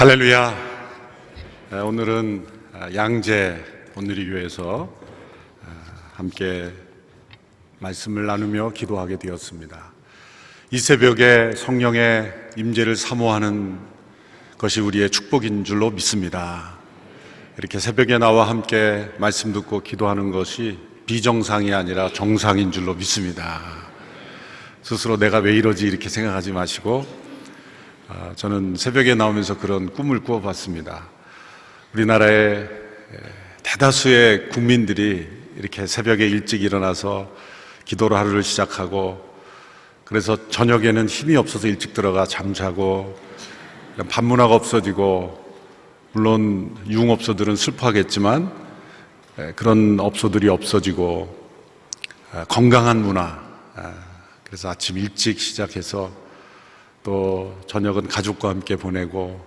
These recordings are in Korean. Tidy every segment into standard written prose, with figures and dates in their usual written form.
할렐루야. 오늘은 양재 온누리교회에서 함께 말씀을 나누며 기도하게 되었습니다. 이 새벽에 성령의 임재를 사모하는 것이 우리의 축복인 줄로 믿습니다. 이렇게 새벽에 나와 함께 말씀 듣고 기도하는 것이 비정상이 아니라 정상인 줄로 믿습니다. 스스로 내가 왜 이러지 이렇게 생각하지 마시고, 저는 새벽에 나오면서 그런 꿈을 꾸어봤습니다. 우리나라의 대다수의 국민들이 이렇게 새벽에 일찍 일어나서 기도로 하루를 시작하고, 그래서 저녁에는 힘이 없어서 일찍 들어가 잠자고, 밤문화가 없어지고, 물론 유흥업소들은 슬퍼하겠지만 그런 업소들이 없어지고, 건강한 문화, 그래서 아침 일찍 시작해서 또 저녁은 가족과 함께 보내고,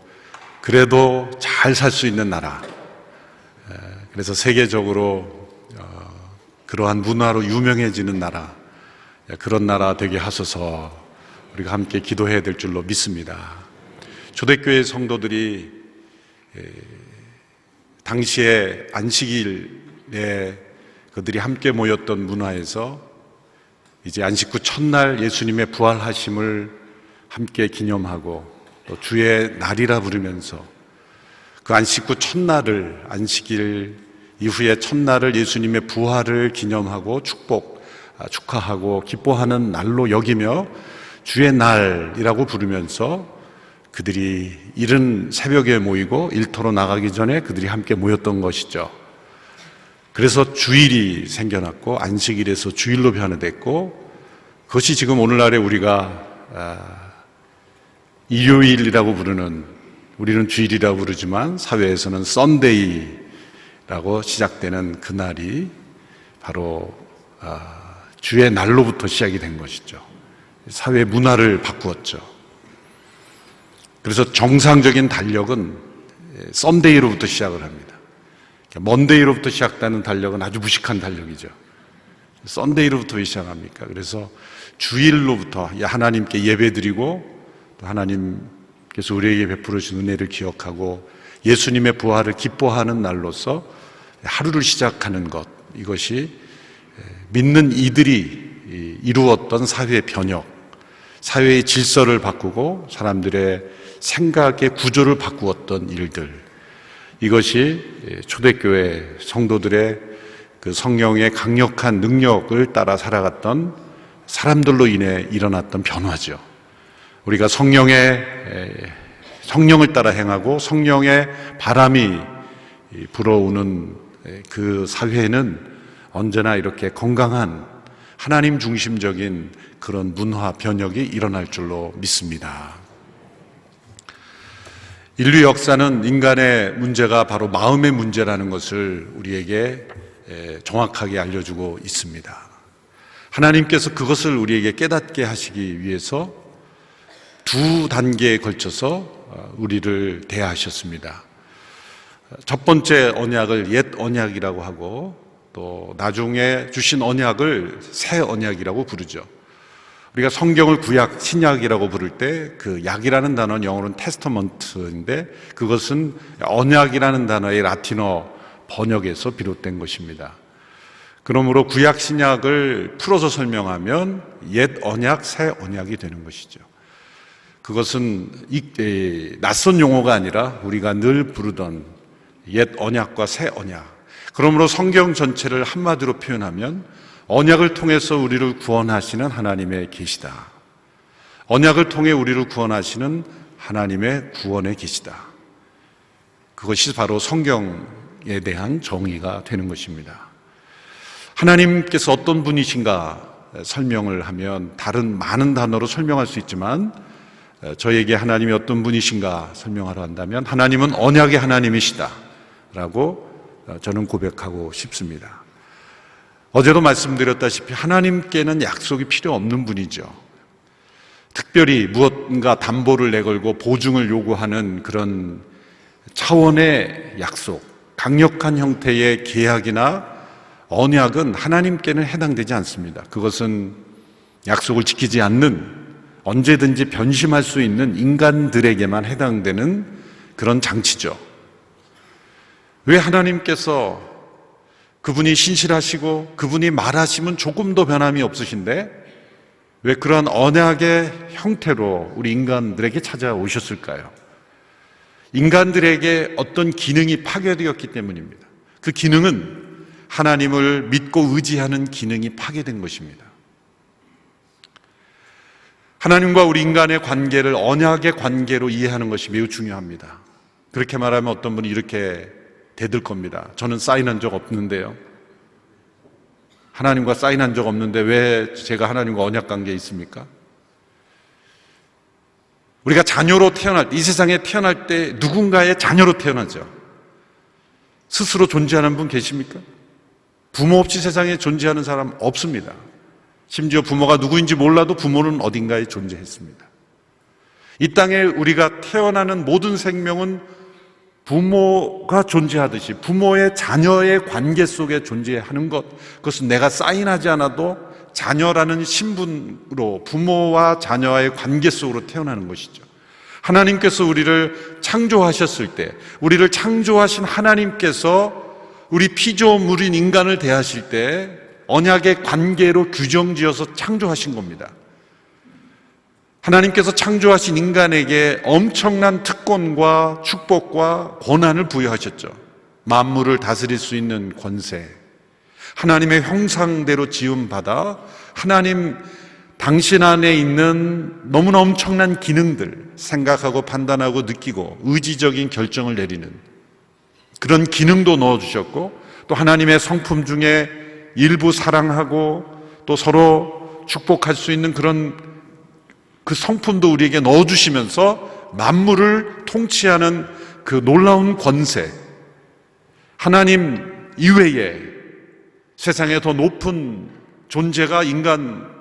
그래도 잘 살 수 있는 나라, 그래서 세계적으로 그러한 문화로 유명해지는 나라, 그런 나라 되게 하소서 우리가 함께 기도해야 될 줄로 믿습니다. 초대교회 성도들이 당시에 안식일에 그들이 함께 모였던 문화에서 이제 안식 후 첫날 예수님의 부활하심을 함께 기념하고, 또 주의 날이라 부르면서 그 안식 후 첫날을, 안식일 이후의 첫날을 예수님의 부활을 기념하고 축하하고 기뻐하는 날로 여기며 주의 날이라고 부르면서 그들이 이른 새벽에 모이고 일터로 나가기 전에 그들이 함께 모였던 것이죠. 그래서 주일이 생겨났고, 안식일에서 주일로 변화됐고, 그것이 지금 오늘날에 우리가 일요일이라고 부르는, 우리는 주일이라고 부르지만 사회에서는 썬데이라고 시작되는 그날이 바로 주의 날로부터 시작이 된 것이죠. 사회 문화를 바꾸었죠. 그래서 정상적인 달력은 썬데이로부터 시작을 합니다. 먼데이로부터 시작되는 달력은 아주 무식한 달력이죠. 썬데이로부터 왜 시작합니까? 그래서 주일로부터 하나님께 예배드리고, 또 하나님께서 우리에게 베풀어 주신 은혜를 기억하고 예수님의 부활을 기뻐하는 날로서 하루를 시작하는 것, 이것이 믿는 이들이 이루었던 사회의 변혁, 사회의 질서를 바꾸고 사람들의 생각의 구조를 바꾸었던 일들, 이것이 초대교회 성도들의 그 성령의 강력한 능력을 따라 살아갔던 사람들로 인해 일어났던 변화죠. 우리가 성령을 따라 행하고 성령의 바람이 불어오는 그 사회는 언제나 이렇게 건강한 하나님 중심적인 그런 문화 변혁이 일어날 줄로 믿습니다. 인류 역사는 인간의 문제가 바로 마음의 문제라는 것을 우리에게 정확하게 알려주고 있습니다. 하나님께서 그것을 우리에게 깨닫게 하시기 위해서 두 단계에 걸쳐서 우리를 대하셨습니다. 첫 번째 언약을 옛 언약이라고 하고, 또 나중에 주신 언약을 새 언약이라고 부르죠. 우리가 성경을 구약, 신약이라고 부를 때 그 약이라는 단어는 영어로는 테스터먼트인데, 그것은 언약이라는 단어의 라틴어 번역에서 비롯된 것입니다. 그러므로 구약, 신약을 풀어서 설명하면 옛 언약, 새 언약이 되는 것이죠. 그것은 낯선 용어가 아니라 우리가 늘 부르던 옛 언약과 새 언약. 그러므로 성경 전체를 한마디로 표현하면 언약을 통해서 우리를 구원하시는 하나님의 계시다. 언약을 통해 우리를 구원하시는 하나님의 구원의 계시다. 그것이 바로 성경에 대한 정의가 되는 것입니다. 하나님께서 어떤 분이신가 설명을 하면 다른 많은 단어로 설명할 수 있지만, 저에게 하나님이 어떤 분이신가 설명하러 한다면 하나님은 언약의 하나님이시다 라고 저는 고백하고 싶습니다. 어제도 말씀드렸다시피 하나님께는 약속이 필요 없는 분이죠. 특별히 무엇인가 담보를 내걸고 보증을 요구하는 그런 차원의 약속, 강력한 형태의 계약이나 언약은 하나님께는 해당되지 않습니다. 그것은 약속을 지키지 않는, 언제든지 변심할 수 있는 인간들에게만 해당되는 그런 장치죠. 왜 하나님께서 그분이 신실하시고 그분이 말하시면 조금도 변함이 없으신데 왜 그런 언약의 형태로 우리 인간들에게 찾아오셨을까요? 인간들에게 어떤 기능이 파괴되었기 때문입니다. 그 기능은 하나님을 믿고 의지하는 기능이 파괴된 것입니다. 하나님과 우리 인간의 관계를 언약의 관계로 이해하는 것이 매우 중요합니다. 그렇게 말하면 어떤 분이 이렇게 대들 겁니다. 저는 사인한 적 없는데요. 하나님과 사인한 적 없는데 왜 제가 하나님과 언약 관계에 있습니까? 우리가 자녀로 태어날 때, 이 세상에 태어날 때 누군가의 자녀로 태어나죠. 스스로 존재하는 분 계십니까? 부모 없이 세상에 존재하는 사람 없습니다. 심지어 부모가 누구인지 몰라도 부모는 어딘가에 존재했습니다. 이 땅에 우리가 태어나는 모든 생명은 부모가 존재하듯이 부모의 자녀의 관계 속에 존재하는 것, 그것은 내가 사인하지 않아도 자녀라는 신분으로 부모와 자녀의 관계 속으로 태어나는 것이죠. 하나님께서 우리를 창조하셨을 때, 우리를 창조하신 하나님께서 우리 피조물인 인간을 대하실 때 언약의 관계로 규정지어서 창조하신 겁니다. 하나님께서 창조하신 인간에게 엄청난 특권과 축복과 권한을 부여하셨죠. 만물을 다스릴 수 있는 권세, 하나님의 형상대로 지음받아 하나님 당신 안에 있는 너무나 엄청난 기능들, 생각하고 판단하고 느끼고 의지적인 결정을 내리는 그런 기능도 넣어주셨고, 또 하나님의 성품 중에 일부 사랑하고 또 서로 축복할 수 있는 그런 그 성품도 우리에게 넣어주시면서 만물을 통치하는 그 놀라운 권세, 하나님 이외에 세상에 더 높은 존재가 인간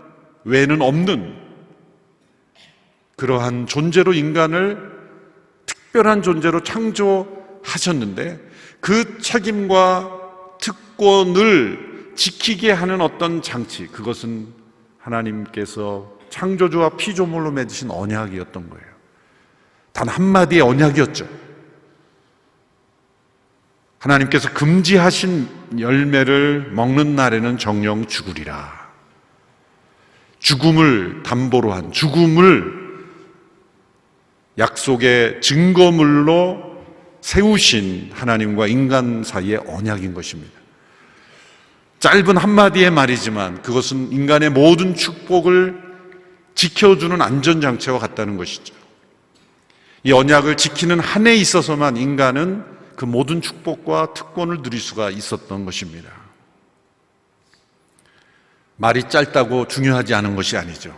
외에는 없는 그러한 존재로 인간을 특별한 존재로 창조하셨는데, 그 책임과 특권을 지키게 하는 어떤 장치, 그것은 하나님께서 창조주와 피조물로 맺으신 언약이었던 거예요. 단 한마디의 언약이었죠. 하나님께서 금지하신 열매를 먹는 날에는 정령 죽으리라. 죽음을 담보로 한, 죽음을 약속의 증거물로 세우신 하나님과 인간 사이의 언약인 것입니다. 짧은 한마디의 말이지만 그것은 인간의 모든 축복을 지켜주는 안전장치와 같다는 것이죠. 이 언약을 지키는 한에 있어서만 인간은 그 모든 축복과 특권을 누릴 수가 있었던 것입니다. 말이 짧다고 중요하지 않은 것이 아니죠.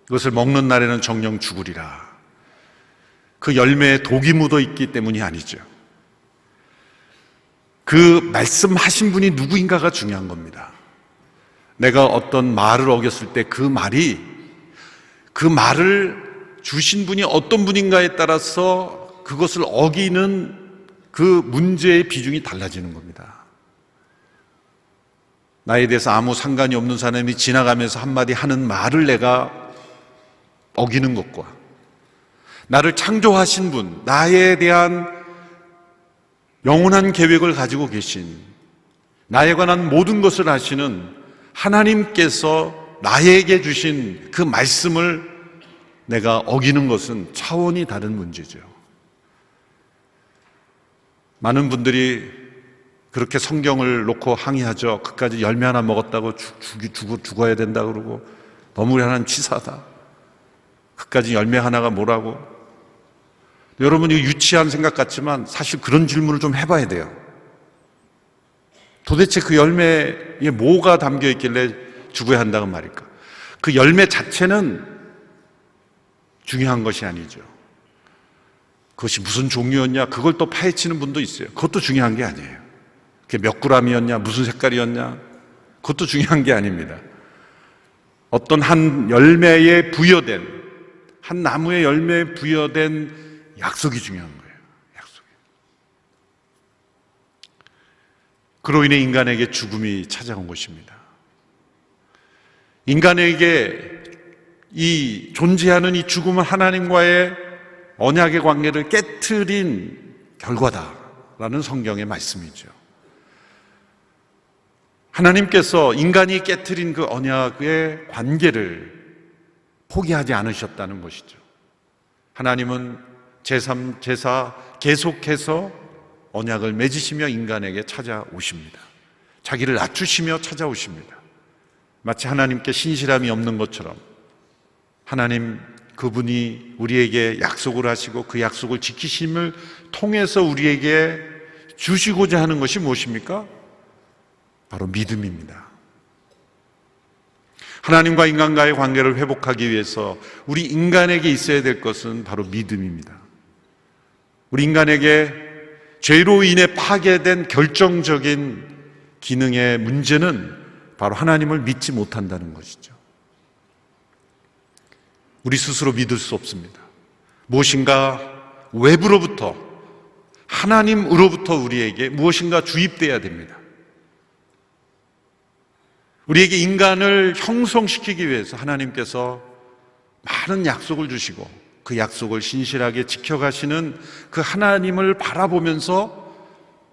이것을 먹는 날에는 정령 죽으리라. 그 열매에 독이 묻어 있기 때문이 아니죠. 그 말씀하신 분이 누구인가가 중요한 겁니다. 내가 어떤 말을 어겼을 때 그 말을 주신 분이 어떤 분인가에 따라서 그것을 어기는 그 문제의 비중이 달라지는 겁니다. 나에 대해서 아무 상관이 없는 사람이 지나가면서 한마디 하는 말을 내가 어기는 것과, 나를 창조하신 분, 나에 대한 영원한 계획을 가지고 계신, 나에 관한 모든 것을 아시는 하나님께서 나에게 주신 그 말씀을 내가 어기는 것은 차원이 다른 문제죠. 많은 분들이 그렇게 성경을 놓고 항의하죠. 그까지 열매 하나 먹었다고 죽어야 된다 그러고, 너무 하나는 치사하다. 그까지 열매 하나가 뭐라고. 여러분, 이거 유치한 생각 같지만 사실 그런 질문을 좀 해봐야 돼요. 도대체 그 열매에 뭐가 담겨 있길래 죽어야 한다는 말일까? 그 열매 자체는 중요한 것이 아니죠. 그것이 무슨 종류였냐, 그걸 또 파헤치는 분도 있어요. 그것도 중요한 게 아니에요. 그게 몇 그램이었냐, 무슨 색깔이었냐, 그것도 중요한 게 아닙니다. 어떤 한 열매에 부여된, 한 나무의 열매에 부여된 약속이 중요한 거예요. 약속이. 그로 인해 인간에게 죽음이 찾아온 것입니다. 인간에게 이 존재하는 이 죽음은 하나님과의 언약의 관계를 깨트린 결과다라는 성경의 말씀이죠. 하나님께서 인간이 깨트린 그 언약의 관계를 포기하지 않으셨다는 것이죠. 하나님은 제3, 제4 계속해서 언약을 맺으시며 인간에게 찾아오십니다. 자기를 낮추시며 찾아오십니다. 마치 하나님께 신실함이 없는 것처럼 하나님 그분이 우리에게 약속을 하시고 그 약속을 지키심을 통해서 우리에게 주시고자 하는 것이 무엇입니까? 바로 믿음입니다. 하나님과 인간과의 관계를 회복하기 위해서 우리 인간에게 있어야 될 것은 바로 믿음입니다. 우리 인간에게 죄로 인해 파괴된 결정적인 기능의 문제는 바로 하나님을 믿지 못한다는 것이죠. 우리 스스로 믿을 수 없습니다. 무엇인가 외부로부터, 하나님으로부터 우리에게 무엇인가 주입돼야 됩니다. 우리에게 인간을 형성시키기 위해서 하나님께서 많은 약속을 주시고 그 약속을 신실하게 지켜가시는 그 하나님을 바라보면서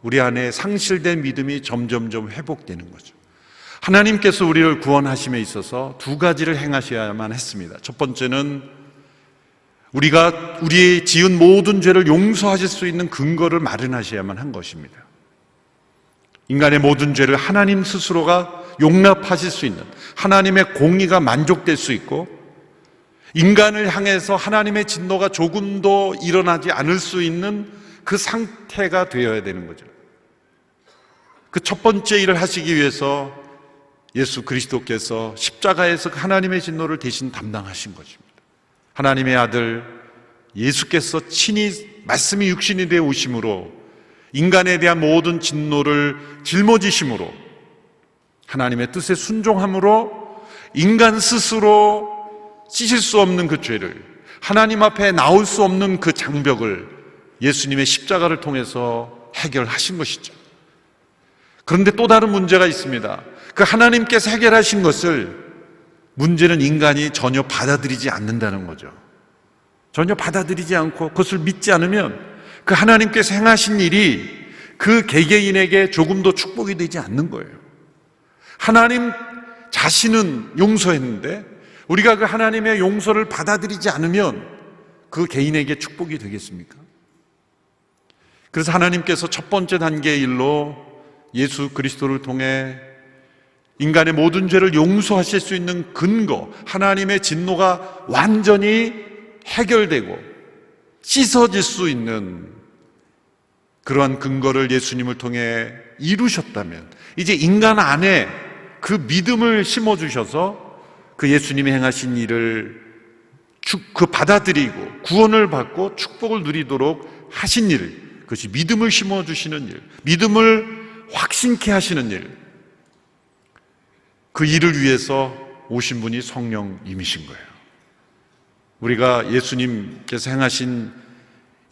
우리 안에 상실된 믿음이 점점점 회복되는 거죠. 하나님께서 우리를 구원하심에 있어서 두 가지를 행하셔야만 했습니다. 첫 번째는 우리가 우리의 지은 모든 죄를 용서하실 수 있는 근거를 마련하셔야만 한 것입니다. 인간의 모든 죄를 하나님 스스로가 용납하실 수 있는, 하나님의 공의가 만족될 수 있고 인간을 향해서 하나님의 진노가 조금도 일어나지 않을 수 있는 그 상태가 되어야 되는 거죠. 그 첫 번째 일을 하시기 위해서 예수 그리스도께서 십자가에서 하나님의 진노를 대신 담당하신 것입니다. 하나님의 아들 예수께서 친히 말씀이 육신이 되어 오심으로 인간에 대한 모든 진노를 짊어지심으로 하나님의 뜻에 순종함으로 인간 스스로 씻을 수 없는 그 죄를, 하나님 앞에 나올 수 없는 그 장벽을 예수님의 십자가를 통해서 해결하신 것이죠. 그런데 또 다른 문제가 있습니다. 그 하나님께서 해결하신 것을 문제는 인간이 전혀 받아들이지 않는다는 거죠. 전혀 받아들이지 않고 그것을 믿지 않으면 그 하나님께서 행하신 일이 그 개개인에게 조금도 축복이 되지 않는 거예요. 하나님 자신은 용서했는데 우리가 그 하나님의 용서를 받아들이지 않으면 그 개인에게 축복이 되겠습니까? 그래서 하나님께서 첫 번째 단계의 일로 예수 그리스도를 통해 인간의 모든 죄를 용서하실 수 있는 근거, 하나님의 진노가 완전히 해결되고 씻어질 수 있는 그러한 근거를 예수님을 통해 이루셨다면 이제 인간 안에 그 믿음을 심어주셔서 그 예수님이 행하신 일을 그 받아들이고 구원을 받고 축복을 누리도록 하신 일, 그것이 믿음을 심어주시는 일, 믿음을 확신케 하시는 일, 그 일을 위해서 오신 분이 성령님이신 거예요. 우리가 예수님께서 행하신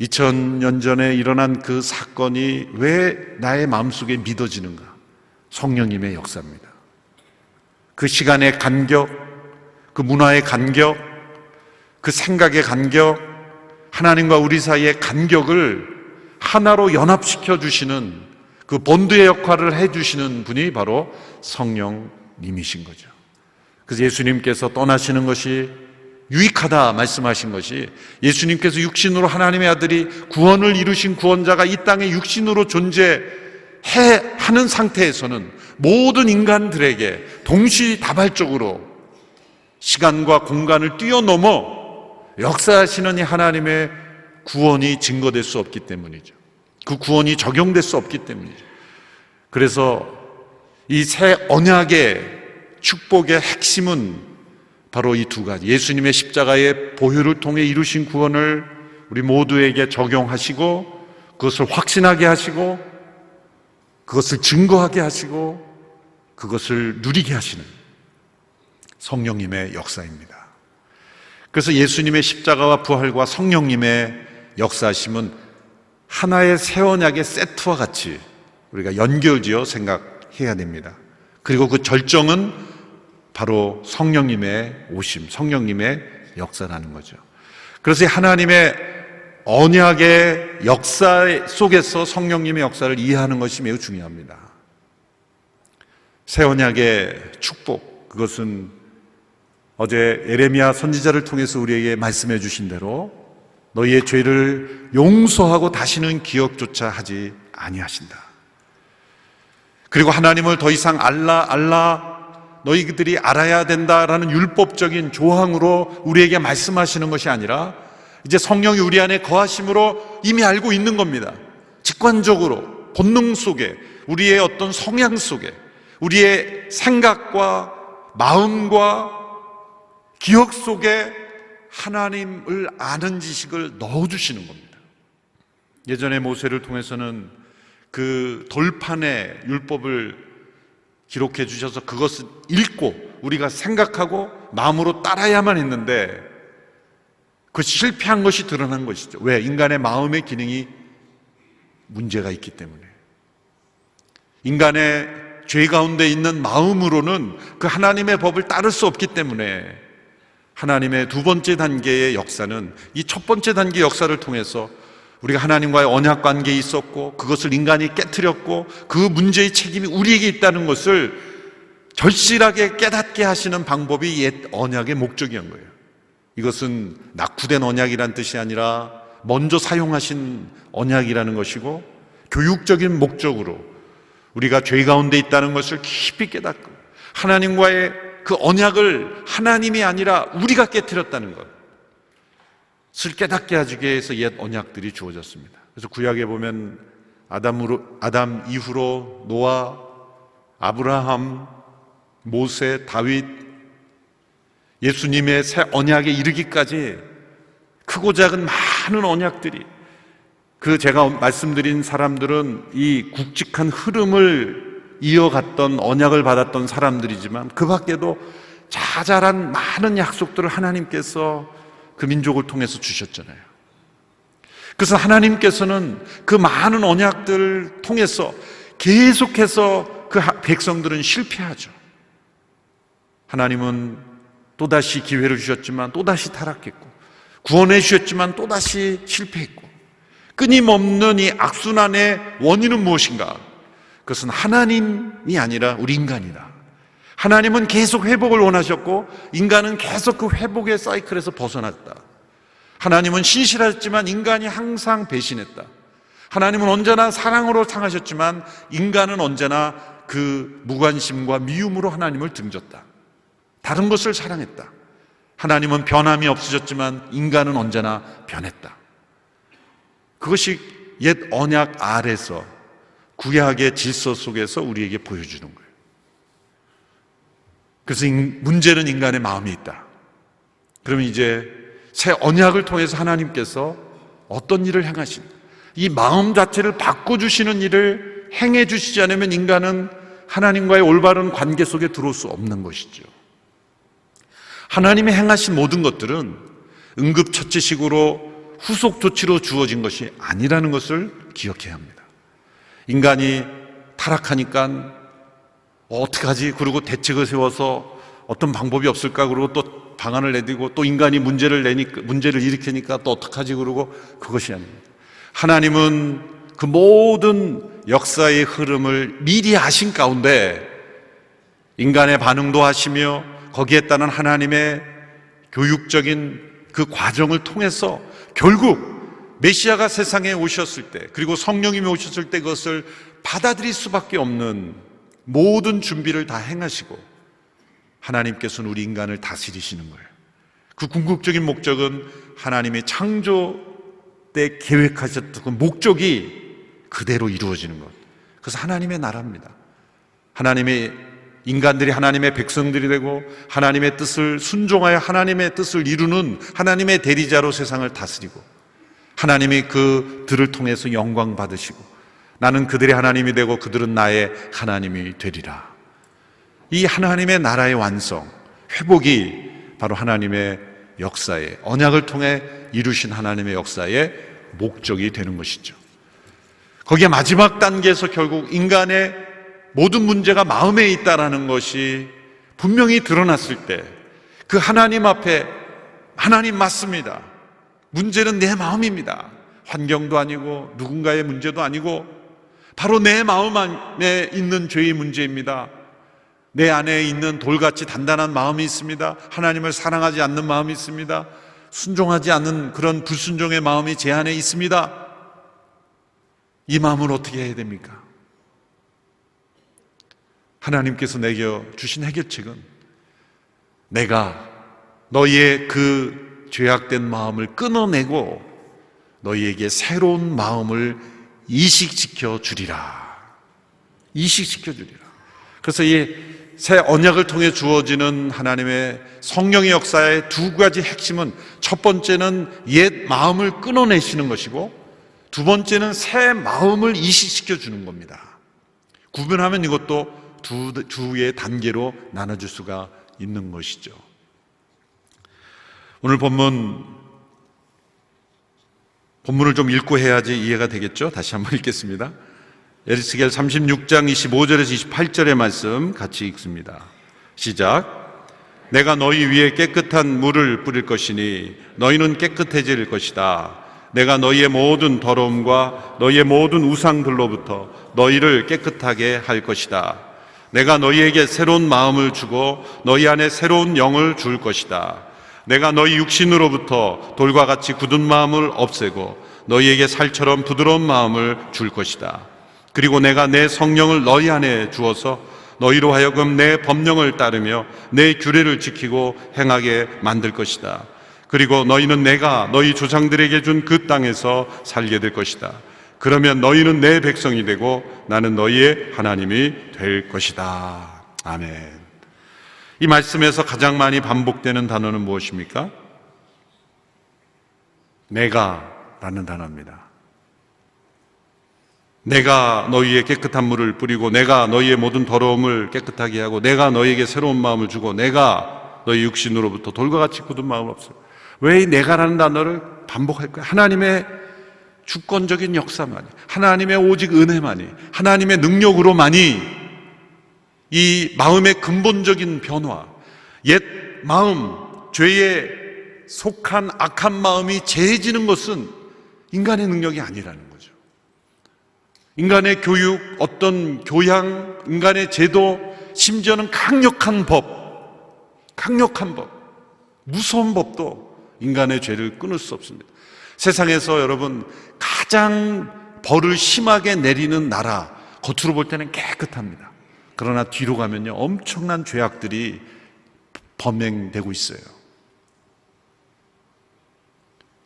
2000년 전에 일어난 그 사건이 왜 나의 마음속에 믿어지는가? 성령님의 역사입니다. 그 시간의 간격, 그 문화의 간격, 그 생각의 간격, 하나님과 우리 사이의 간격을 하나로 연합시켜 주시는 그 본드의 역할을 해주시는 분이 바로 성령님이신 거죠. 그래서 예수님께서 떠나시는 것이 유익하다 말씀하신 것이 예수님께서 육신으로 하나님의 아들이 구원을 이루신 구원자가 이 땅에 육신으로 존재하는 상태에서는 모든 인간들에게 동시다발적으로 시간과 공간을 뛰어넘어 역사하시는 이 하나님의 구원이 증거될 수 없기 때문이죠. 그 구원이 적용될 수 없기 때문이죠. 그래서 이 새 언약의 축복의 핵심은 바로 이 두 가지, 예수님의 십자가의 보혈을 통해 이루신 구원을 우리 모두에게 적용하시고 그것을 확신하게 하시고 그것을 증거하게 하시고 그것을 누리게 하시는 성령님의 역사입니다. 그래서 예수님의 십자가와 부활과 성령님의 역사하심은 하나의 새 언약의 세트와 같이 우리가 연결지어 생각해야 됩니다. 그리고 그 절정은 바로 성령님의 오심, 성령님의 역사라는 거죠. 그래서 하나님의 언약의 역사 속에서 성령님의 역사를 이해하는 것이 매우 중요합니다. 새 언약의 축복, 그것은 어제 예레미야 선지자를 통해서 우리에게 말씀해 주신 대로 너희의 죄를 용서하고 다시는 기억조차 하지 아니하신다. 그리고 하나님을 더 이상 알라 너희들이 알아야 된다라는 율법적인 조항으로 우리에게 말씀하시는 것이 아니라 이제 성령이 우리 안에 거하심으로 이미 알고 있는 겁니다. 직관적으로 본능 속에, 우리의 어떤 성향 속에, 우리의 생각과 마음과 기억 속에 하나님을 아는 지식을 넣어주시는 겁니다. 예전에 모세를 통해서는 그 돌판에 율법을 기록해 주셔서 그것을 읽고 우리가 생각하고 마음으로 따라야만 했는데 그것이 실패한 것이 드러난 것이죠. 왜? 인간의 마음의 기능이 문제가 있기 때문에. 인간의 죄 가운데 있는 마음으로는 그 하나님의 법을 따를 수 없기 때문에 하나님의 두 번째 단계의 역사는 이 첫 번째 단계 역사를 통해서 우리가 하나님과의 언약 관계에 있었고 그것을 인간이 깨트렸고 그 문제의 책임이 우리에게 있다는 것을 절실하게 깨닫게 하시는 방법이 옛 언약의 목적이었던 거예요. 이것은 낙후된 언약이란 뜻이 아니라 먼저 사용하신 언약이라는 것이고 교육적인 목적으로 우리가 죄 가운데 있다는 것을 깊이 깨닫고 하나님과의 그 언약을 하나님이 아니라 우리가 깨트렸다는 것을 깨닫게 하기 위해서 옛 언약들이 주어졌습니다. 그래서 구약에 보면 아담 이후로 노아, 아브라함, 모세, 다윗, 예수님의 새 언약에 이르기까지 크고 작은 많은 언약들이, 그 제가 말씀드린 사람들은 이 굵직한 흐름을 이어갔던 언약을 받았던 사람들이지만 그 밖에도 자잘한 많은 약속들을 하나님께서 그 민족을 통해서 주셨잖아요. 그래서 하나님께서는 그 많은 언약들을 통해서 계속해서 그 백성들은 실패하죠. 하나님은 또다시 기회를 주셨지만 또다시 타락했고, 구원해 주셨지만 또다시 실패했고, 끊임없는 이 악순환의 원인은 무엇인가? 그것은 하나님이 아니라 우리 인간이다. 하나님은 계속 회복을 원하셨고 인간은 계속 그 회복의 사이클에서 벗어났다. 하나님은 신실하셨지만 인간이 항상 배신했다. 하나님은 언제나 사랑으로 상하셨지만 인간은 언제나 그 무관심과 미움으로 하나님을 등졌다. 다른 것을 사랑했다. 하나님은 변함이 없으셨지만 인간은 언제나 변했다. 그것이 옛 언약 아래서 구약의 질서 속에서 우리에게 보여주는 거예요. 그래서 문제는 인간의 마음에 있다. 그러면 이제 새 언약을 통해서 하나님께서 어떤 일을 행하시는가? 이 마음 자체를 바꿔주시는 일을 행해 주시지 않으면 인간은 하나님과의 올바른 관계 속에 들어올 수 없는 것이죠. 하나님이 행하신 모든 것들은 응급처치식으로 후속 조치로 주어진 것이 아니라는 것을 기억해야 합니다. 인간이 타락하니까 어떡하지? 그리고 대책을 세워서 어떤 방법이 없을까? 그러고 또 방안을 내디고 또 인간이 문제를 일으키니까 또 어떡하지? 그러고 그것이 아닙니다. 하나님은 그 모든 역사의 흐름을 미리 아신 가운데 인간의 반응도 하시며 거기에 따른 하나님의 교육적인 그 과정을 통해서 결국 메시아가 세상에 오셨을 때, 그리고 성령님이 오셨을 때 그것을 받아들일 수밖에 없는 모든 준비를 다 행하시고 하나님께서는 우리 인간을 다스리시는 거예요. 그 궁극적인 목적은 하나님의 창조 때 계획하셨던 그 목적이 그대로 이루어지는 것. 그래서 하나님의 나라입니다. 인간들이 하나님의 백성들이 되고 하나님의 뜻을 순종하여 하나님의 뜻을 이루는 하나님의 대리자로 세상을 다스리고 하나님이 그들을 통해서 영광 받으시고 나는 그들의 하나님이 되고 그들은 나의 하나님이 되리라. 이 하나님의 나라의 완성, 회복이 바로 하나님의 역사의 언약을 통해 이루신 하나님의 역사의 목적이 되는 것이죠. 거기에 마지막 단계에서 결국 인간의 모든 문제가 마음에 있다라는 것이 분명히 드러났을 때 그 하나님 앞에 하나님 맞습니다. 문제는 내 마음입니다. 환경도 아니고 누군가의 문제도 아니고 바로 내 마음 안에 있는 죄의 문제입니다. 내 안에 있는 돌같이 단단한 마음이 있습니다. 하나님을 사랑하지 않는 마음이 있습니다. 순종하지 않는 그런 불순종의 마음이 제 안에 있습니다. 이 마음을 어떻게 해야 됩니까? 하나님께서 내게 주신 해결책은 내가 너희의 그 죄악된 마음을 끊어내고 너희에게 새로운 마음을 이식시켜 주리라. 이식시켜 주리라. 그래서 이 새 언약을 통해 주어지는 하나님의 성령의 역사의 두 가지 핵심은, 첫 번째는 옛 마음을 끊어내시는 것이고, 두 번째는 새 마음을 이식시켜 주는 겁니다. 구분하면 이것도 두의 단계로 나눠줄 수가 있는 것이죠. 오늘 본문을 좀 읽고 해야지 이해가 되겠죠? 다시 한번 읽겠습니다. 에스겔 36장 25절에서 28절의 말씀 같이 읽습니다. 시작. 내가 너희 위에 깨끗한 물을 뿌릴 것이니 너희는 깨끗해질 것이다. 내가 너희의 모든 더러움과 너희의 모든 우상들로부터 너희를 깨끗하게 할 것이다. 내가 너희에게 새로운 마음을 주고 너희 안에 새로운 영을 줄 것이다. 내가 너희 육신으로부터 돌과 같이 굳은 마음을 없애고 너희에게 살처럼 부드러운 마음을 줄 것이다. 그리고 내가 내 성령을 너희 안에 주어서 너희로 하여금 내 법령을 따르며 내 규례를 지키고 행하게 만들 것이다. 그리고 너희는 내가 너희 조상들에게 준 그 땅에서 살게 될 것이다. 그러면 너희는 내 백성이 되고 나는 너희의 하나님이 될 것이다. 아멘. 이 말씀에서 가장 많이 반복되는 단어는 무엇입니까? 내가라는 단어입니다. 내가 너희의 깨끗한 물을 뿌리고 내가 너희의 모든 더러움을 깨끗하게 하고 내가 너희에게 새로운 마음을 주고 내가 너희 육신으로부터 돌과 같이 굳은 마음을 없애고. 왜 이 내가라는 단어를 반복할까요? 하나님의 주권적인 역사만이, 하나님의 오직 은혜만이, 하나님의 능력으로만이 이 마음의 근본적인 변화, 옛 마음, 죄에 속한 악한 마음이 제해지는 것은 인간의 능력이 아니라는 거죠. 인간의 교육, 어떤 교양, 인간의 제도, 심지어는 강력한 법, 무서운 법도 인간의 죄를 끊을 수 없습니다. 세상에서 여러분 가장 벌을 심하게 내리는 나라, 겉으로 볼 때는 깨끗합니다. 그러나 뒤로 가면요 엄청난 죄악들이 범행되고 있어요.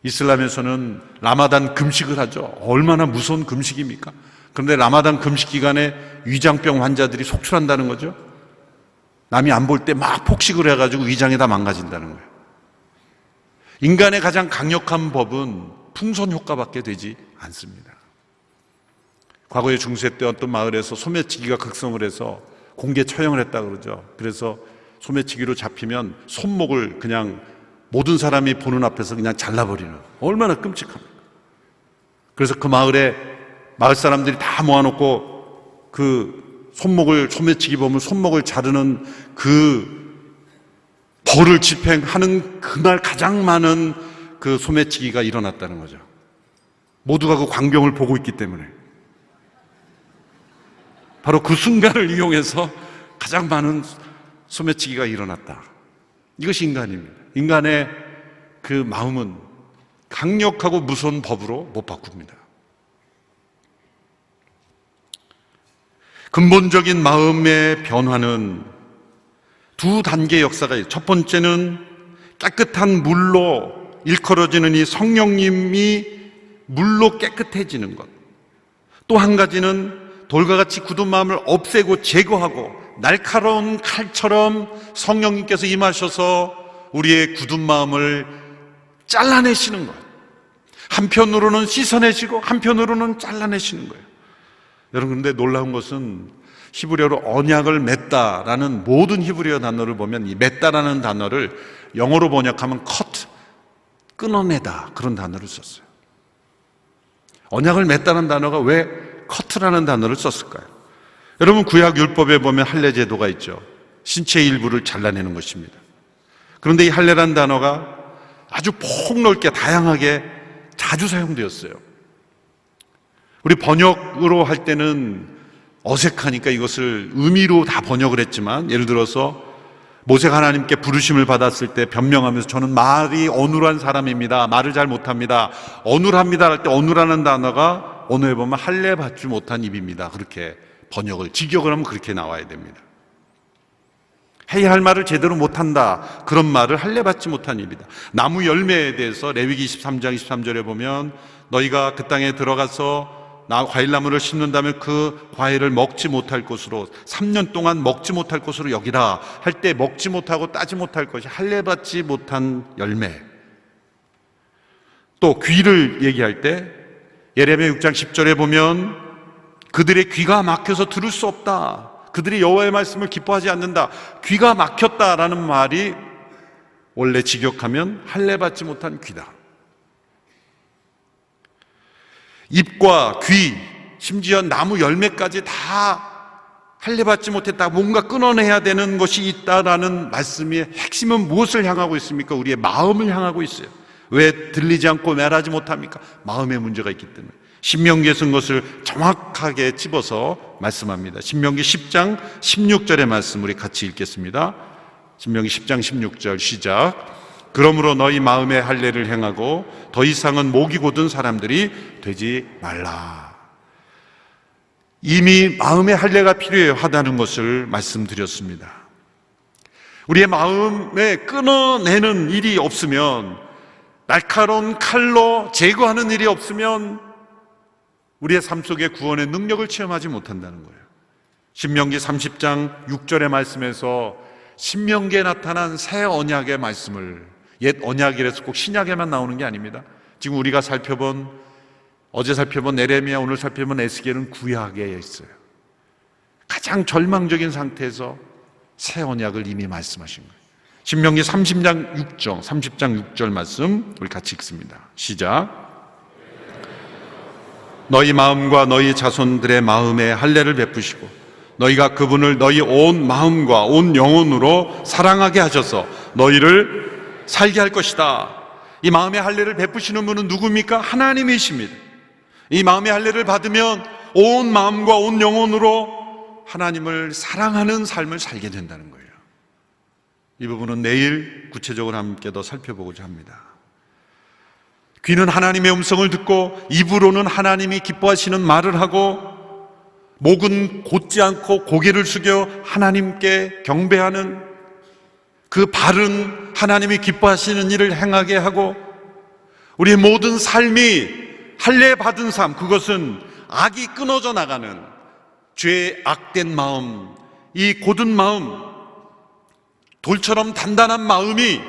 이슬람에서는 라마단 금식을 하죠. 얼마나 무서운 금식입니까? 그런데 라마단 금식 기간에 위장병 환자들이 속출한다는 거죠. 남이 안 볼 때 막 폭식을 해가지고 위장이 다 망가진다는 거예요. 인간의 가장 강력한 법은 풍선 효과밖에 되지 않습니다. 과거에 중세 때 어떤 마을에서 소매치기가 극성을 해서 공개 처형을 했다 그러죠. 그래서 소매치기로 잡히면 손목을 그냥 모든 사람이 보는 앞에서 그냥 잘라버리는, 얼마나 끔찍합니까? 그래서 그 마을 사람들이 다 모아놓고 그 소매치기 범을 손목을 자르는 그 벌을 집행하는 그날 가장 많은 그 소매치기가 일어났다는 거죠. 모두가 그 광경을 보고 있기 때문에. 바로 그 순간을 이용해서 가장 많은 소매치기가 일어났다. 이것이 인간입니다. 인간의 그 마음은 강력하고 무서운 법으로 못 바꿉니다. 근본적인 마음의 변화는 두 단계의 역사가 있어요. 첫 번째는 깨끗한 물로 일컬어지는 이 성령님이 물로 깨끗해지는 것. 또 한 가지는 돌과 같이 굳은 마음을 없애고 제거하고 날카로운 칼처럼 성령님께서 임하셔서 우리의 굳은 마음을 잘라내시는 것. 한편으로는 씻어내시고 한편으로는 잘라내시는 거예요. 여러분, 근데 놀라운 것은 히브리어로 언약을 맺다라는 모든 히브리어 단어를 보면 이 맺다라는 단어를 영어로 번역하면 cut, 끊어내다, 그런 단어를 썼어요. 언약을 맺다는 단어가 왜 cut라는 단어를 썼을까요? 여러분, 구약 율법에 보면 할례 제도가 있죠. 신체 일부를 잘라내는 것입니다. 그런데 이 할례라는 단어가 아주 폭넓게 다양하게 자주 사용되었어요. 우리 번역으로 할 때는 어색하니까 이것을 의미로 다 번역을 했지만, 예를 들어서 모세가 하나님께 부르심을 받았을 때 변명하면서 저는 말이 어눌한 사람입니다, 말을 잘 못합니다, 어눌합니다 할 때 어눌하는 단어가 언어에 보면 할례 받지 못한 입입니다, 그렇게 번역을, 직역을 하면 그렇게 나와야 됩니다. 해야 할 말을 제대로 못한다, 그런 말을 할례 받지 못한 입이다. 나무 열매에 대해서 레위기 23장 23절에 보면 너희가 그 땅에 들어가서 과일나무를 심는다면 그 과일을 먹지 못할 것으로 3년 동안 먹지 못할 것으로 여기라 할 때, 먹지 못하고 따지 못할 것이 할례 받지 못한 열매. 또 귀를 얘기할 때 예레미야 6장 10절에 보면 그들의 귀가 막혀서 들을 수 없다, 그들이 여호와의 말씀을 기뻐하지 않는다, 귀가 막혔다라는 말이 원래 직역하면 할례 받지 못한 귀다. 입과 귀, 심지어 나무 열매까지 다 할례 받지 못했다, 뭔가 끊어내야 되는 것이 있다라는 말씀의 핵심은 무엇을 향하고 있습니까? 우리의 마음을 향하고 있어요. 왜 들리지 않고 말하지 못합니까? 마음의 문제가 있기 때문에. 신명기에 쓴 것을 정확하게 집어서 말씀합니다. 신명기 10장 16절의 말씀 우리 같이 읽겠습니다. 신명기 10장 16절 시작. 그러므로 너희 마음의 할례를 행하고 더 이상은 목이 곧은 사람들이 되지 말라. 이미 마음의 할례가 필요하다는 것을 말씀드렸습니다. 우리의 마음에 끊어내는 일이 없으면, 날카로운 칼로 제거하는 일이 없으면 우리의 삶 속에 구원의 능력을 체험하지 못한다는 거예요. 신명기 30장 6절의 말씀에서 신명기에 나타난 새 언약의 말씀을, 옛 언약이라서 꼭 신약에만 나오는 게 아닙니다. 지금 우리가 어제 살펴본 예레미야, 오늘 살펴본 에스겔은 구약에 있어요. 가장 절망적인 상태에서 새 언약을 이미 말씀하신 거예요. 신명기 30장 6절 말씀 우리 같이 읽습니다. 시작. 너희 마음과 너희 자손들의 마음에 할례를 베푸시고 너희가 그분을 너희 온 마음과 온 영혼으로 사랑하게 하셔서 너희를 살게 할 것이다. 이 마음의 할례를 베푸시는 분은 누굽니까? 하나님이십니다. 이 마음의 할례를 받으면 온 마음과 온 영혼으로 하나님을 사랑하는 삶을 살게 된다는 거예요. 이 부분은 내일 구체적으로 함께 더 살펴보고자 합니다. 귀는 하나님의 음성을 듣고 입으로는 하나님이 기뻐하시는 말을 하고, 목은 곧지 않고 고개를 숙여 하나님께 경배하는 그 바른 하나님이 기뻐하시는 일을 행하게 하고, 우리의 모든 삶이 할례 받은 삶, 그것은 악이 끊어져 나가는, 죄의 악된 마음, 이 곧은 마음, 돌처럼 단단한 마음이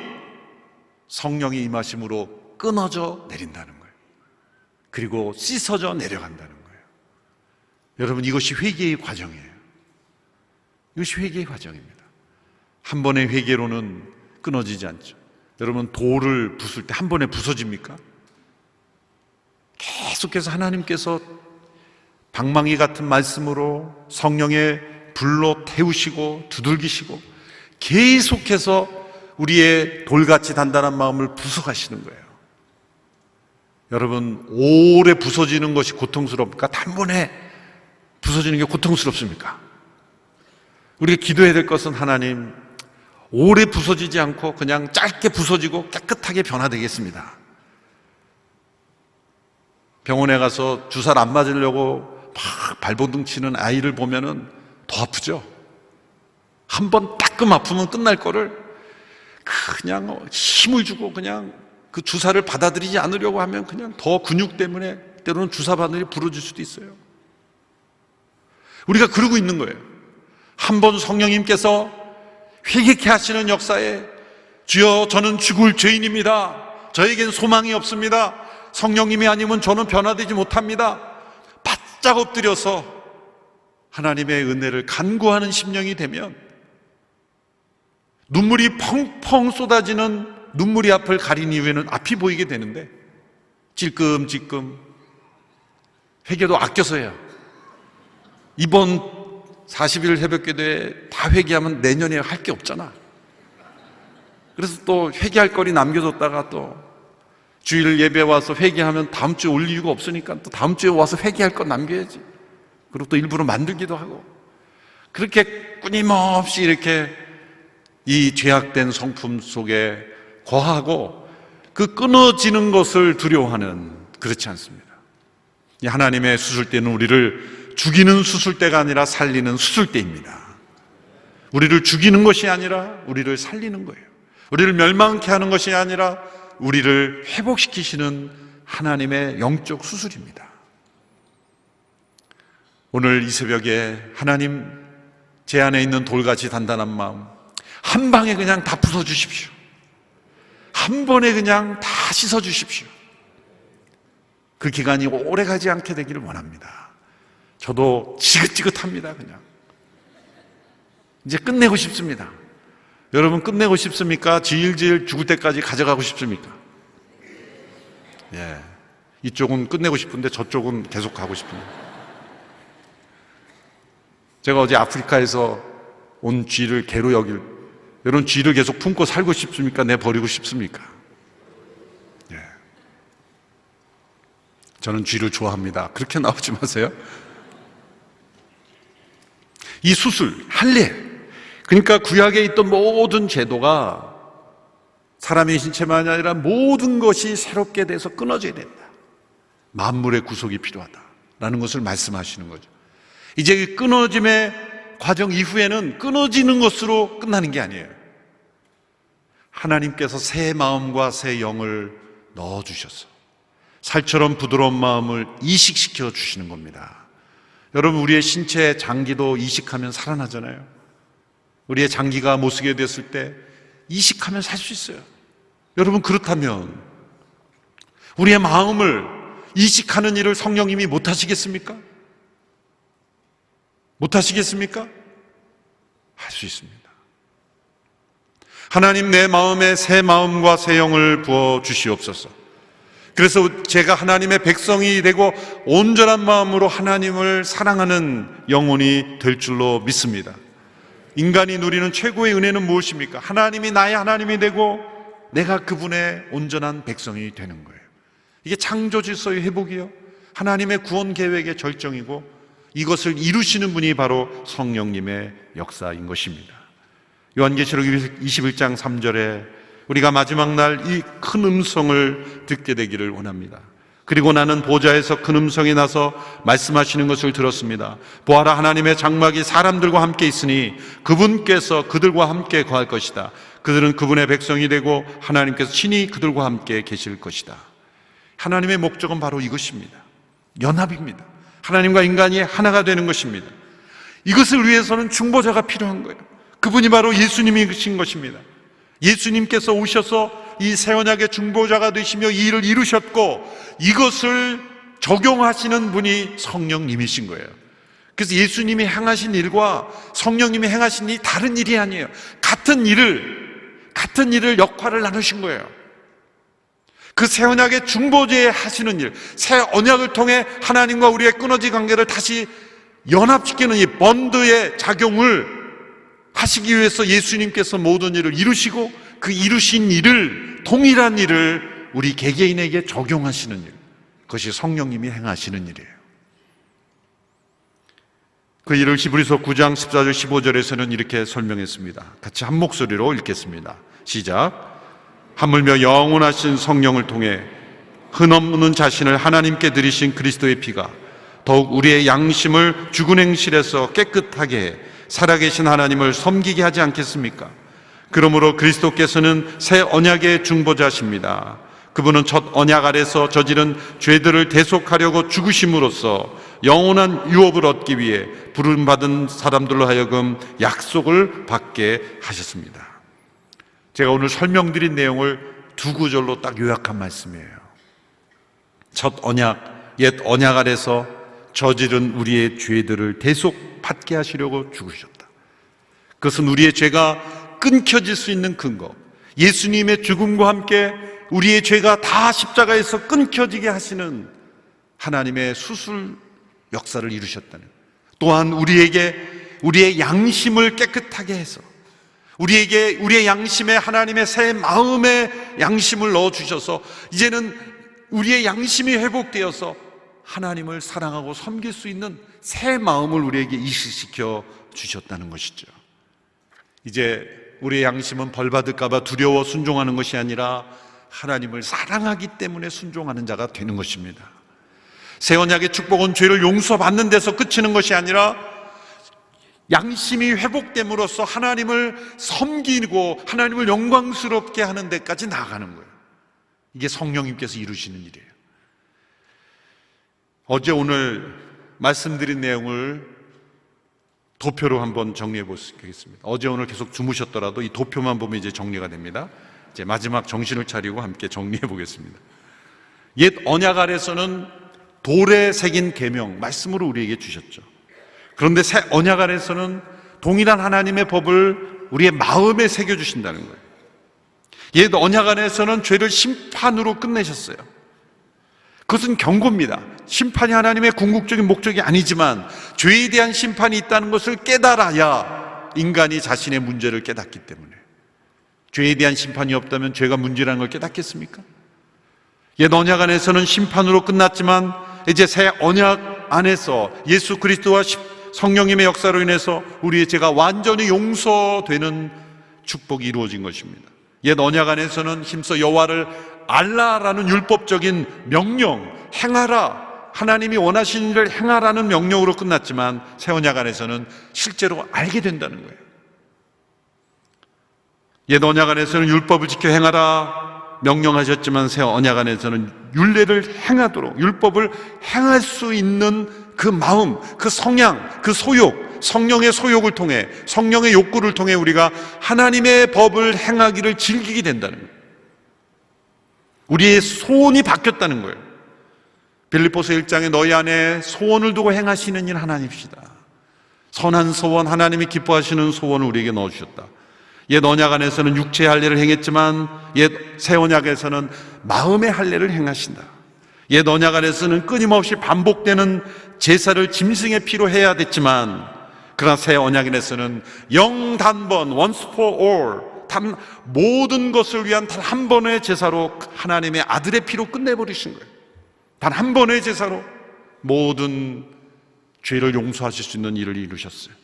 성령의 임하심으로 끊어져 내린다는 거예요. 그리고 씻어져 내려간다는 거예요. 여러분, 이것이 회개의 과정이에요. 이것이 회개의 과정입니다. 한 번의 회개로는 끊어지지 않죠. 여러분, 돌을 부술 때 한 번에 부서집니까? 계속해서 하나님께서 방망이 같은 말씀으로 성령의 불로 태우시고 두들기시고 계속해서 우리의 돌같이 단단한 마음을 부숴가시는 거예요. 여러분, 오래 부서지는 것이 고통스럽습니까? 단번에 부서지는 게 고통스럽습니까? 우리가 기도해야 될 것은, 하나님, 오래 부서지지 않고 그냥 짧게 부서지고 깨끗하게 변화되겠습니다. 병원에 가서 주사를 안 맞으려고 막 발버둥 치는 아이를 보면은 더 아프죠? 한 번 따끔 아프면 끝날 거를 그냥 힘을 주고 그냥 그 주사를 받아들이지 않으려고 하면 그냥 더 근육 때문에 때로는 주사 바늘이 부러질 수도 있어요. 우리가 그러고 있는 거예요. 한 번 성령님께서 회개케 하시는 역사에, 주여 저는 죽을 죄인입니다, 저에겐 소망이 없습니다, 성령님이 아니면 저는 변화되지 못합니다, 바짝 엎드려서 하나님의 은혜를 간구하는 심령이 되면 눈물이 펑펑 쏟아지는 눈물이 앞을 가린 이후에는 앞이 보이게 되는데, 찔끔찔끔 회개도 아껴서 해요. 이번 40일 새벽기도에 다 회개하면 내년에 할 게 없잖아. 그래서 또 회개할 거리 남겨뒀다가 또 주일 예배 와서 회개하면 다음 주에 올 이유가 없으니까 또 다음 주에 와서 회개할 거 남겨야지. 그리고 또 일부러 만들기도 하고, 그렇게 끊임없이 이렇게 이 죄악된 성품 속에 거하고 그 끊어지는 것을 두려워하는, 그렇지 않습니다. 이 하나님의 수술대는 우리를 죽이는 수술대가 아니라 살리는 수술대입니다. 우리를 죽이는 것이 아니라 우리를 살리는 거예요. 우리를 멸망케 하는 것이 아니라 우리를 회복시키시는 하나님의 영적 수술입니다. 오늘 이 새벽에 하나님, 제 안에 있는 돌같이 단단한 마음 한 방에 그냥 다 부숴주십시오. 한 번에 그냥 다 씻어주십시오. 그 기간이 오래 가지 않게 되기를 원합니다. 저도 지긋지긋합니다. 그냥 이제 끝내고 싶습니다. 여러분, 끝내고 싶습니까? 질질 죽을 때까지 가져가고 싶습니까? 예, 이쪽은 끝내고 싶은데 저쪽은 계속 가고 싶습니다. 제가 어제 아프리카에서 온 쥐를 개로 여러분, 쥐를 계속 품고 살고 싶습니까? 내버리고 싶습니까? 예. 저는 쥐를 좋아합니다. 그렇게 나오지 마세요. 이 수술, 할례, 그러니까 구약에 있던 모든 제도가 사람의 신체만이 아니라 모든 것이 새롭게 돼서 끊어져야 된다. 만물의 구속이 필요하다라는 것을 말씀하시는 거죠. 이제 이 끊어짐의 과정 이후에는 끊어지는 것으로 끝나는 게 아니에요. 하나님께서 새 마음과 새 영을 넣어주셔서 살처럼 부드러운 마음을 이식시켜 주시는 겁니다. 여러분, 우리의 신체 장기도 이식하면 살아나잖아요. 우리의 장기가 못쓰게 됐을 때 이식하면 살 수 있어요. 여러분, 그렇다면 우리의 마음을 이식하는 일을 성령님이 못하시겠습니까? 못하시겠습니까? 할 수 있습니다. 하나님, 내 마음에 새 마음과 새 영을 부어 주시옵소서. 그래서 제가 하나님의 백성이 되고 온전한 마음으로 하나님을 사랑하는 영혼이 될 줄로 믿습니다. 인간이 누리는 최고의 은혜는 무엇입니까? 하나님이 나의 하나님이 되고 내가 그분의 온전한 백성이 되는 거예요. 이게 창조 질서의 회복이요, 하나님의 구원 계획의 절정이고, 이것을 이루시는 분이 바로 성령님의 역사인 것입니다. 요한계시록 21장 3절에 우리가 마지막 날 이 큰 음성을 듣게 되기를 원합니다. 그리고 나는 보좌에서 큰 음성이 나서 말씀하시는 것을 들었습니다. 보아라, 하나님의 장막이 사람들과 함께 있으니 그분께서 그들과 함께 거할 것이다. 그들은 그분의 백성이 되고 하나님께서 친히 그들과 함께 계실 것이다. 하나님의 목적은 바로 이것입니다. 연합입니다. 하나님과 인간이 하나가 되는 것입니다. 이것을 위해서는 중보자가 필요한 거예요. 그분이 바로 예수님이신 것입니다. 예수님께서 오셔서 이 새 언약의 중보자가 되시며 이 일을 이루셨고, 이것을 적용하시는 분이 성령님이신 거예요. 그래서 예수님이 행하신 일과 성령님이 행하신 일이 다른 일이 아니에요. 같은 일을 역할을 나누신 거예요. 그 새 언약의 중보자에 하시는 일, 새 언약을 통해 하나님과 우리의 끊어진 관계를 다시 연합시키는 이 번드의 작용을 하시기 위해서 예수님께서 모든 일을 이루시고, 그 이루신 일을, 동일한 일을 우리 개개인에게 적용하시는 일, 그것이 성령님이 행하시는 일이에요. 그 일을 히브리서 9장 14절 15절에서는 이렇게 설명했습니다. 같이 한 목소리로 읽겠습니다. 시작. 하물며 영원하신 성령을 통해 흔없는 자신을 하나님께 드리신 그리스도의 피가 더욱 우리의 양심을 죽은 행실에서 깨끗하게 해 살아계신 하나님을 섬기게 하지 않겠습니까? 그러므로 그리스도께서는 새 언약의 중보자십니다. 그분은 첫 언약 아래서 저지른 죄들을 대속하려고 죽으심으로써 영원한 유업을 얻기 위해 부름받은 사람들로 하여금 약속을 받게 하셨습니다. 제가 오늘 설명드린 내용을 두 구절로 딱 요약한 말씀이에요. 첫 언약, 옛 언약 아래서 저지른 우리의 죄들을 대속받게 하시려고 죽으셨다. 그것은 우리의 죄가 끊겨질 수 있는 근거, 예수님의 죽음과 함께 우리의 죄가 다 십자가에서 끊겨지게 하시는 하나님의 수술 역사를 이루셨다는, 또한 우리에게 우리의 양심을 깨끗하게 해서 우리에게 우리의 양심에 하나님의 새 마음의 양심을 넣어주셔서 이제는 우리의 양심이 회복되어서 하나님을 사랑하고 섬길 수 있는 새 마음을 우리에게 이식시켜 주셨다는 것이죠. 이제 우리의 양심은 벌받을까 봐 두려워 순종하는 것이 아니라 하나님을 사랑하기 때문에 순종하는 자가 되는 것입니다. 새 언약의 축복은 죄를 용서받는 데서 그치는 것이 아니라 양심이 회복됨으로써 하나님을 섬기고 하나님을 영광스럽게 하는 데까지 나아가는 거예요. 이게 성령님께서 이루시는 일이에요. 어제 오늘 말씀드린 내용을 도표로 한번 정리해 보겠습니다. 어제 오늘 계속 주무셨더라도 이 도표만 보면 이제 정리가 됩니다. 이제 마지막 정신을 차리고 함께 정리해 보겠습니다. 옛 언약 아래서는 돌에 새긴 계명, 말씀으로 우리에게 주셨죠. 그런데 새 언약 아래서는 동일한 하나님의 법을 우리의 마음에 새겨주신다는 거예요. 옛 언약 안에서는 죄를 심판으로 끝내셨어요. 그것은 경고입니다. 심판이 하나님의 궁극적인 목적이 아니지만 죄에 대한 심판이 있다는 것을 깨달아야 인간이 자신의 문제를 깨닫기 때문에. 죄에 대한 심판이 없다면 죄가 문제라는 걸 깨닫겠습니까? 옛 언약 안에서는 심판으로 끝났지만 이제 새 언약 안에서 예수 그리스도와 성령님의 역사로 인해서 우리의 죄가 완전히 용서되는 축복이 이루어진 것입니다. 옛 언약 안에서는 힘써 여호와를 알라라는 율법적인 명령, 행하라, 하나님이 원하시는 일을 행하라는 명령으로 끝났지만 새 언약 안에서는 실제로 알게 된다는 거예요. 옛 언약 안에서는 율법을 지켜 행하라 명령하셨지만 새 언약 안에서는 율례를 행하도록, 율법을 행할 수 있는 그 마음, 그 성향, 그 소욕, 성령의 소욕을 통해, 성령의 욕구를 통해 우리가 하나님의 법을 행하기를 즐기게 된다는 거예요. 우리의 소원이 바뀌었다는 거예요. 빌립보서 1장에 너희 안에 소원을 두고 행하시는 일 하나님이시다. 선한 소원, 하나님이 기뻐하시는 소원을 우리에게 넣어주셨다. 옛 언약 안에서는 육체의 할례를 행했지만 옛 새 언약에서는 마음의 할례를 행하신다. 옛 언약 안에서는 끊임없이 반복되는 제사를 짐승의 피로 해야 됐지만 그러나 새 언약에서는 영단번, once for all, 모든 것을 위한 단 한 번의 제사로 하나님의 아들의 피로 끝내버리신 거예요. 단 한 번의 제사로 모든 죄를 용서하실 수 있는 일을 이루셨어요.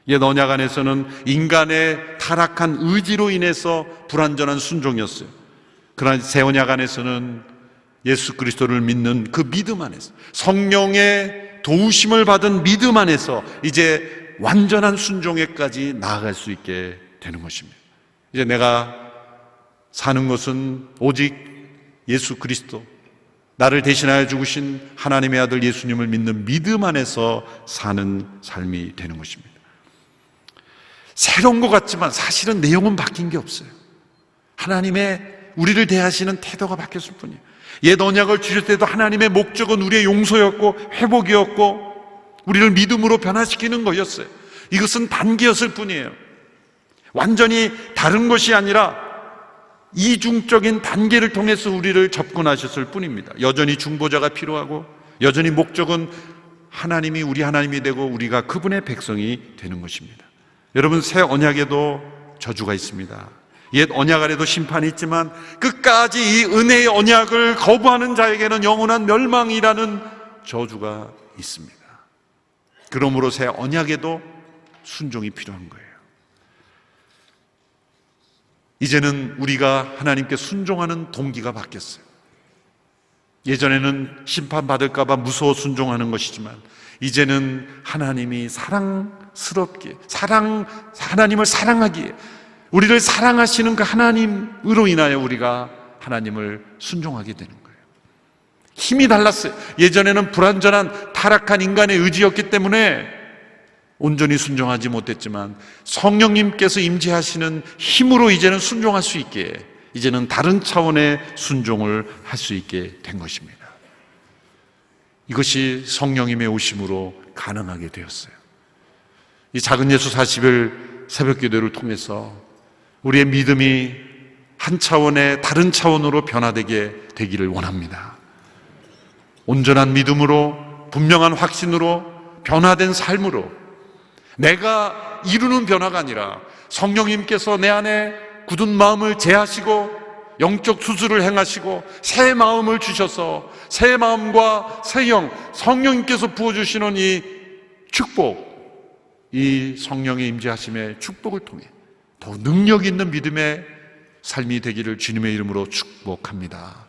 옛 언약 안에서는 인간의 타락한 의지로 인해서 불완전한 순종이었어요. 그러나 새 언약 안에서는 예수 그리스도를 믿는 그 믿음 안에서, 성령의 도우심을 받은 믿음 안에서 이제 완전한 순종에까지 나아갈 수 있게 되는 것입니다. 이제 내가 사는 것은 오직 예수 그리스도, 나를 대신하여 죽으신 하나님의 아들 예수님을 믿는 믿음 안에서 사는 삶이 되는 것입니다. 새로운 것 같지만 사실은 내용은 바뀐 게 없어요. 하나님의 우리를 대하시는 태도가 바뀌었을 뿐이에요. 옛 언약을 주실 때도 하나님의 목적은 우리의 용서였고 회복이었고 우리를 믿음으로 변화시키는 것이었어요. 이것은 단계였을 뿐이에요. 완전히 다른 것이 아니라 이중적인 단계를 통해서 우리를 접근하셨을 뿐입니다. 여전히 중보자가 필요하고 여전히 목적은 하나님이 우리 하나님이 되고 우리가 그분의 백성이 되는 것입니다. 여러분, 새 언약에도 저주가 있습니다. 옛 언약 아래도 심판이 있지만 끝까지 이 은혜의 언약을 거부하는 자에게는 영원한 멸망이라는 저주가 있습니다. 그러므로 새 언약에도 순종이 필요한 거예요. 이제는 우리가 하나님께 순종하는 동기가 바뀌었어요. 예전에는 심판받을까 봐 무서워 순종하는 것이지만 이제는 하나님이 사랑스럽게 하나님을 사랑하기에 우리를 사랑하시는 그 하나님으로 인하여 우리가 하나님을 순종하게 되는 거예요. 힘이 달랐어요. 예전에는 불완전한 타락한 인간의 의지였기 때문에 온전히 순종하지 못했지만 성령님께서 임재하시는 힘으로 이제는 순종할 수 있게, 이제는 다른 차원의 순종을 할 수 있게 된 것입니다. 이것이 성령님의 오심으로 가능하게 되었어요. 이 작은 예수 40일 새벽기도를 통해서 우리의 믿음이 한 차원의 다른 차원으로 변화되게 되기를 원합니다. 온전한 믿음으로, 분명한 확신으로, 변화된 삶으로, 내가 이루는 변화가 아니라 성령님께서 내 안에 굳은 마음을 제하시고 영적 수술을 행하시고 새 마음을 주셔서 새 마음과 새 영, 성령님께서 부어주시는 이 축복, 이 성령의 임재하심의 축복을 통해 더 능력 있는 믿음의 삶이 되기를 주님의 이름으로 축복합니다.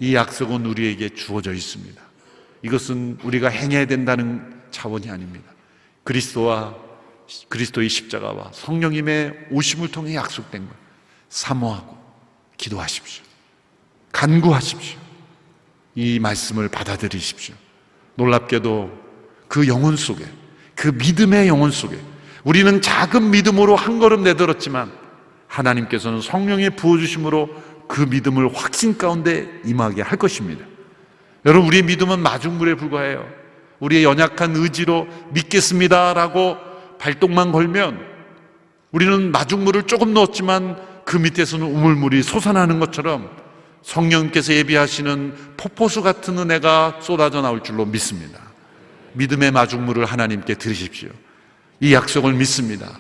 이 약속은 우리에게 주어져 있습니다. 이것은 우리가 행해야 된다는 차원이 아닙니다. 그리스도와 그리스도의 십자가와 성령님의 오심을 통해 약속된 것, 사모하고 기도하십시오. 간구하십시오. 이 말씀을 받아들이십시오. 놀랍게도 그 영혼 속에, 그 믿음의 영혼 속에 우리는 작은 믿음으로 한 걸음 내들었지만 하나님께서는 성령의 부어주심으로 그 믿음을 확신 가운데 임하게 할 것입니다. 여러분, 우리의 믿음은 마중물에 불과해요. 우리의 연약한 의지로 믿겠습니다라고 발동만 걸면 우리는 마중물을 조금 넣었지만 그 밑에서는 우물물이 솟아나는 것처럼 성령님께서 예비하시는 폭포수 같은 은혜가 쏟아져 나올 줄로 믿습니다. 믿음의 마중물을 하나님께 드리십시오. 이 약속을 믿습니다.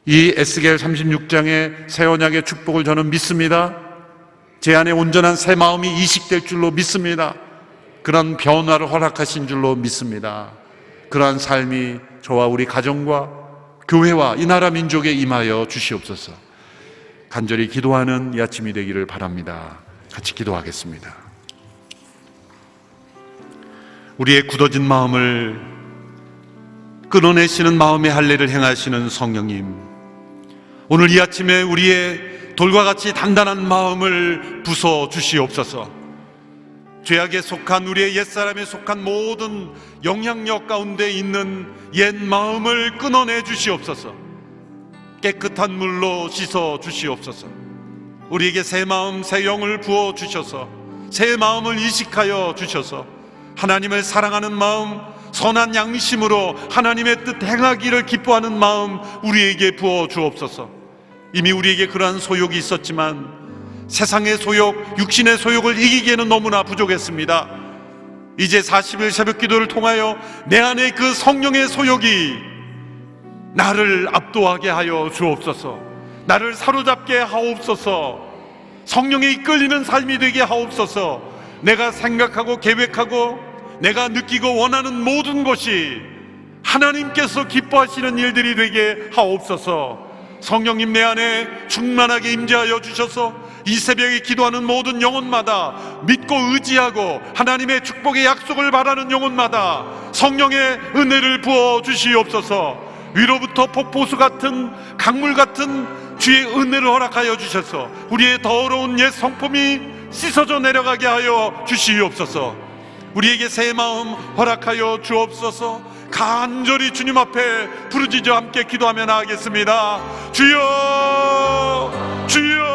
이 에스겔 36장의 새 언약의 축복을 저는 믿습니다. 제 안에 온전한 새 마음이 이식될 줄로 믿습니다. 그런 변화를 허락하신 줄로 믿습니다. 그러한 삶이 저와 우리 가정과 교회와 이 나라 민족에 임하여 주시옵소서. 간절히 기도하는 이 아침이 되기를 바랍니다. 같이 기도하겠습니다. 우리의 굳어진 마음을 끊어내시는 마음의 할례를 행하시는 성령님, 오늘 이 아침에 우리의 돌과 같이 단단한 마음을 부숴 주시옵소서. 죄악에 속한 우리의 옛사람에 속한 모든 영향력 가운데 있는 옛 마음을 끊어내 주시옵소서. 깨끗한 물로 씻어 주시옵소서. 우리에게 새 마음, 새 영을 부어 주셔서 새 마음을 이식하여 주셔서 하나님을 사랑하는 마음, 선한 양심으로 하나님의 뜻 행하기를 기뻐하는 마음 우리에게 부어 주옵소서. 이미 우리에게 그러한 소욕이 있었지만 세상의 소욕, 육신의 소욕을 이기기에는 너무나 부족했습니다. 이제 40일 새벽 기도를 통하여 내 안에 그 성령의 소욕이 나를 압도하게 하여 주옵소서. 나를 사로잡게 하옵소서. 성령에 이끌리는 삶이 되게 하옵소서. 내가 생각하고 계획하고 내가 느끼고 원하는 모든 것이 하나님께서 기뻐하시는 일들이 되게 하옵소서. 성령님 내 안에 충만하게 임재하여 주셔서 이 새벽에 기도하는 모든 영혼마다 믿고 의지하고 하나님의 축복의 약속을 바라는 영혼마다 성령의 은혜를 부어 주시옵소서. 위로부터 폭포수 같은 강물 같은 주의 은혜를 허락하여 주셔서 우리의 더러운 옛 성품이 씻어져 내려가게 하여 주시옵소서. 우리에게 새 마음 허락하여 주옵소서. 간절히 주님 앞에 부르짖어 함께 기도하며 나아가겠습니다. 주여, 주여,